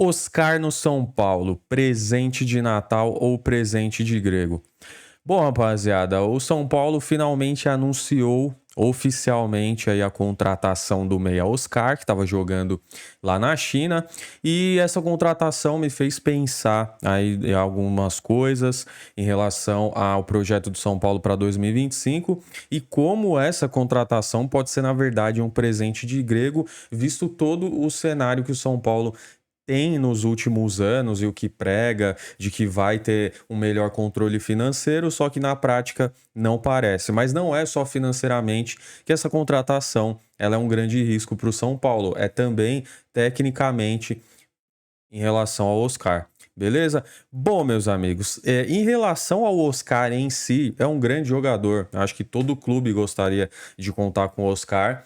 Oscar no São Paulo, presente de Natal ou presente de grego? Bom, rapaziada, o São Paulo finalmente anunciou oficialmente aí a contratação do meia Oscar, que estava jogando lá na China, e essa contratação me fez pensar aí em algumas coisas em relação ao projeto do São Paulo para 2025 e como essa contratação pode ser, na verdade, um presente de grego, visto todo o cenário que o São Paulo tem nos últimos anos e o que prega de que vai ter um melhor controle financeiro, só que na prática não parece. Mas não é só financeiramente que essa contratação ela é um grande risco para o São Paulo, é também tecnicamente em relação ao Oscar. Beleza? Bom, meus amigos, em relação ao Oscar em si, é um grande jogador. Acho que todo clube gostaria de contar com o Oscar,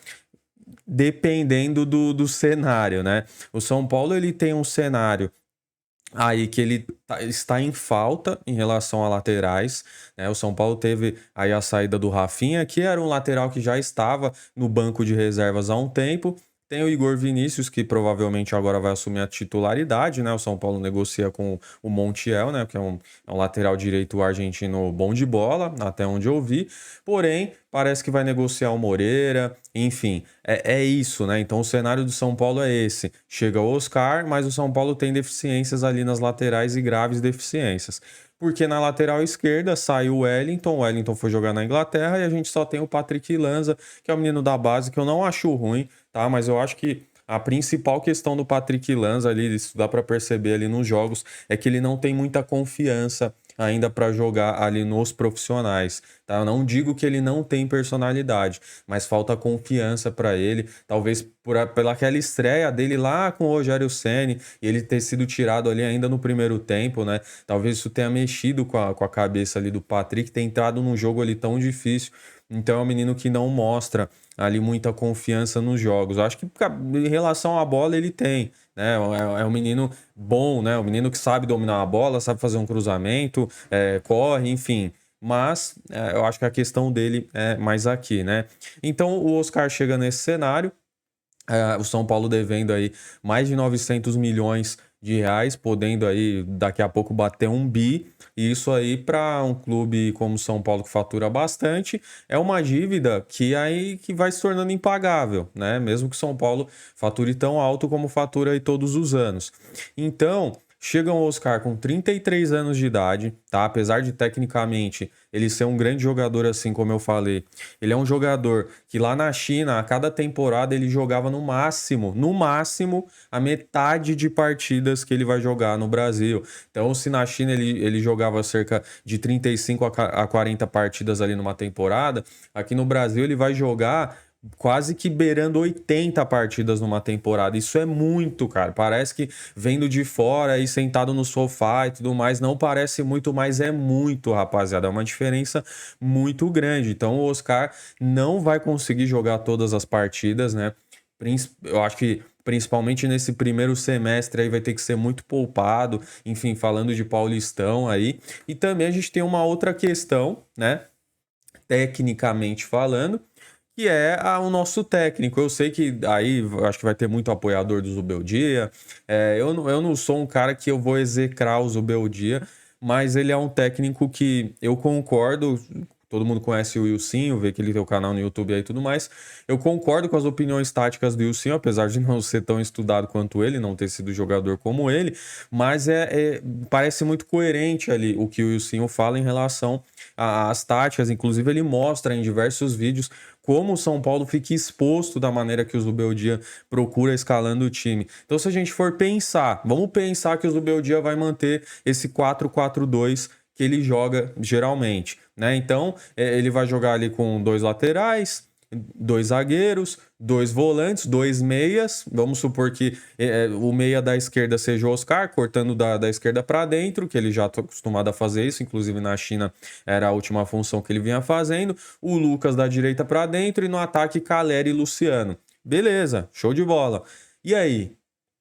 dependendo do cenário, né? O São Paulo ele tem um cenário aí que ele está em falta em relação a laterais, né? O São Paulo teve aí a saída do Rafinha, que era um lateral que já estava no banco de reservas há um tempo. Tem o Igor Vinícius, que provavelmente agora vai assumir a titularidade, né? O São Paulo negocia com o Montiel, né? Que é um lateral direito argentino bom de bola, até onde eu vi. Porém, parece que vai negociar o Moreira, enfim, é isso, né? Então o cenário do São Paulo é esse. Chega o Oscar, mas o São Paulo tem deficiências ali nas laterais e graves deficiências. Porque na lateral esquerda saiu o Wellington foi jogar na Inglaterra e a gente só tem o Patrick Lanza, que é o menino da base, que eu não acho ruim, tá? Mas eu acho que a principal questão do Patrick Lanza ali, isso dá para perceber ali nos jogos, é que ele não tem muita confiança ainda para jogar ali nos profissionais, tá? Eu não digo que ele não tem personalidade, mas falta confiança para ele, talvez pela aquela estreia dele lá com o Rogério Ceni e ele ter sido tirado ali ainda no primeiro tempo, né? Talvez isso tenha mexido com a cabeça ali do Patrick, ter entrado num jogo ali tão difícil. Então é um menino que não mostra ali muita confiança nos jogos. Eu acho que em relação à bola ele tem, né? É um menino bom, né? Um menino que sabe dominar a bola, sabe fazer um cruzamento, corre, enfim. Mas eu acho que a questão dele é mais aqui, né? Então o Oscar chega nesse cenário. O São Paulo devendo aí mais de 900 milhões de reais, podendo aí daqui a pouco bater 1 bi, e isso aí para um clube como o São Paulo que fatura bastante, é uma dívida que vai se tornando impagável, né? Mesmo que o São Paulo fature tão alto como fatura aí todos os anos. Então, chega o Oscar com 33 anos de idade, tá? Apesar de tecnicamente ele ser um grande jogador, assim como eu falei, ele é um jogador que lá na China, a cada temporada, ele jogava no máximo, a metade de partidas que ele vai jogar no Brasil. Então, se na China ele jogava cerca de 35 a 40 partidas ali numa temporada, aqui no Brasil ele vai jogar quase que beirando 80 partidas numa temporada. Isso é muito, cara. Parece que vendo de fora e sentado no sofá e tudo mais, não parece muito, mas é muito, rapaziada. É uma diferença muito grande. Então o Oscar não vai conseguir jogar todas as partidas, né? Eu acho que principalmente nesse primeiro semestre aí vai ter que ser muito poupado, enfim, falando de Paulistão aí. E também a gente tem uma outra questão, né? Tecnicamente falando, que é o nosso técnico. Eu sei que aí acho que vai ter muito apoiador do Zubeldia. Eu não sou um cara que eu vou execrar o Zubeldia, mas ele é um técnico que eu concordo. Todo mundo conhece o Ilcinho, vê que ele tem o canal no YouTube aí e tudo mais. Eu concordo com as opiniões táticas do Ilcinho, apesar de não ser tão estudado quanto ele, não ter sido jogador como ele, mas parece muito coerente ali o que o Ilcinho fala em relação às táticas. Inclusive, ele mostra em diversos vídeos como o São Paulo fica exposto da maneira que o Zubeldia procura escalando o time. Então, se a gente for pensar, vamos pensar que o Zubeldia vai manter esse 4-4-2 que ele joga geralmente, né? Então, ele vai jogar ali com 2 laterais, 2 zagueiros, 2 volantes, 2 meias. Vamos supor que o meia da esquerda seja o Oscar, cortando da esquerda para dentro, que ele já está acostumado a fazer isso, inclusive na China era a última função que ele vinha fazendo. O Lucas da direita para dentro e no ataque Caleri e Luciano. Beleza, show de bola. E aí?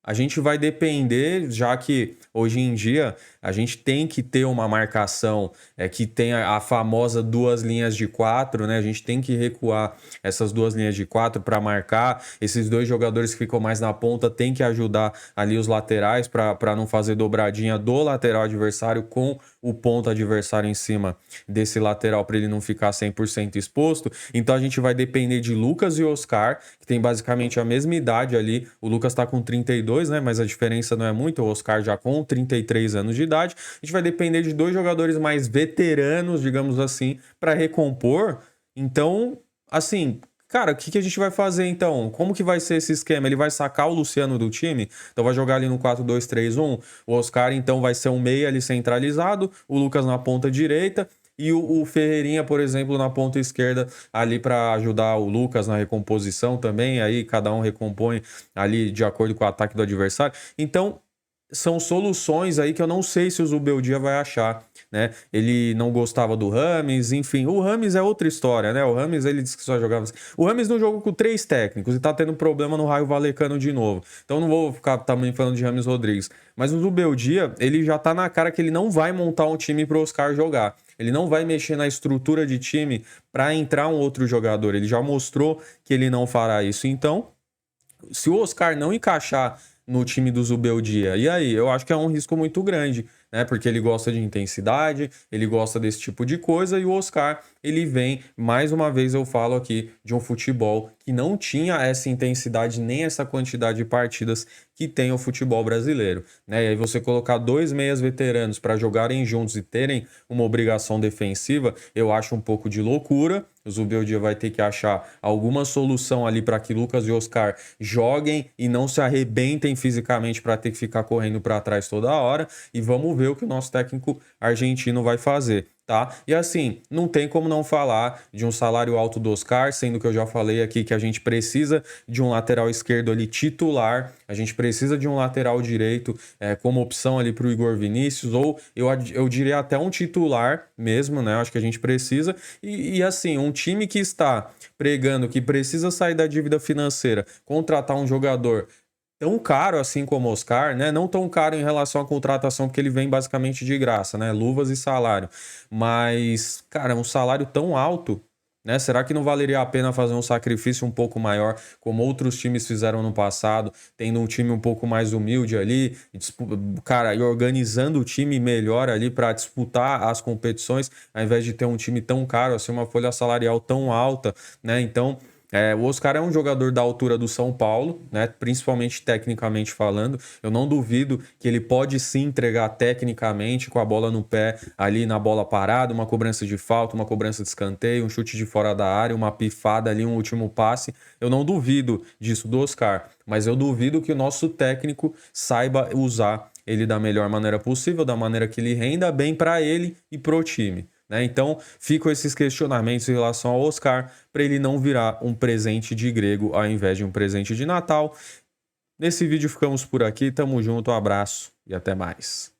A gente vai depender, já que hoje em dia a gente tem que ter uma marcação que tenha a famosa duas linhas de quatro, né? A gente tem que recuar essas duas linhas de quatro para marcar. Esses dois jogadores que ficam mais na ponta tem que ajudar ali os laterais para não fazer dobradinha do lateral adversário com o ponto adversário em cima desse lateral para ele não ficar 100% exposto. Então a gente vai depender de Lucas e Oscar, que tem basicamente a mesma idade ali. O Lucas está com 32, né? Mas a diferença não é muito. O Oscar já com 33 anos de idade. A gente vai depender de dois jogadores mais veteranos, digamos assim, para recompor. Então, assim, cara, o que a gente vai fazer então? Como que vai ser esse esquema? Ele vai sacar o Luciano do time? Então vai jogar ali no 4-2-3-1. O Oscar então vai ser um meia ali centralizado, o Lucas na ponta direita e o Ferreirinha, por exemplo, na ponta esquerda ali para ajudar o Lucas na recomposição também. Aí cada um recompõe ali de acordo com o ataque do adversário. Então são soluções aí que eu não sei se o Zubeldia vai achar, né? Ele não gostava do Rames, enfim. O Rames é outra história, né? O Rames, ele disse que só jogava assim. O Rames não jogou com 3 técnicos e tá tendo problema no Raio Vallecano de novo. Então não vou ficar também falando de Rames Rodrigues. Mas o Zubeldia, ele já tá na cara que ele não vai montar um time pro Oscar jogar. Ele não vai mexer na estrutura de time para entrar um outro jogador. Ele já mostrou que ele não fará isso. Então, se o Oscar não encaixar no time do Zubeldia, e aí? Eu acho que é um risco muito grande, né? Porque ele gosta de intensidade, ele gosta desse tipo de coisa, e o Oscar, ele vem, mais uma vez eu falo aqui, de um futebol que não tinha essa intensidade nem essa quantidade de partidas que tem o futebol brasileiro, né? E aí você colocar dois meias veteranos para jogarem juntos e terem uma obrigação defensiva, eu acho um pouco de loucura. O Zubeldia vai ter que achar alguma solução ali para que Lucas e Oscar joguem e não se arrebentem fisicamente para ter que ficar correndo para trás toda hora. E vamos ver o que o nosso técnico argentino vai fazer. Tá? E assim, não tem como não falar de um salário alto do Oscar, sendo que eu já falei aqui que a gente precisa de um lateral esquerdo ali titular, a gente precisa de um lateral direito como opção ali para o Igor Vinícius, ou eu diria até um titular mesmo, né? Acho que a gente precisa. E assim, um time que está pregando que precisa sair da dívida financeira, contratar um jogador tão caro assim como o Oscar, né? Não tão caro em relação à contratação, porque ele vem basicamente de graça, né? Luvas e salário. Mas, cara, um salário tão alto, né? Será que não valeria a pena fazer um sacrifício um pouco maior, como outros times fizeram no passado, tendo um time um pouco mais humilde ali, cara, e organizando o time melhor ali para disputar as competições, ao invés de ter um time tão caro, assim, uma folha salarial tão alta, né? Então, o Oscar é um jogador da altura do São Paulo, né? Principalmente tecnicamente falando. Eu não duvido que ele pode sim entregar tecnicamente com a bola no pé, ali na bola parada, uma cobrança de falta, uma cobrança de escanteio, um chute de fora da área, uma pifada ali, um último passe. Eu não duvido disso do Oscar, mas eu duvido que o nosso técnico saiba usar ele da melhor maneira possível, da maneira que ele renda bem para ele e pro time. Né? Então, ficam esses questionamentos em relação ao Oscar para ele não virar um presente de grego ao invés de um presente de Natal. Nesse vídeo ficamos por aqui, tamo junto, um abraço e até mais.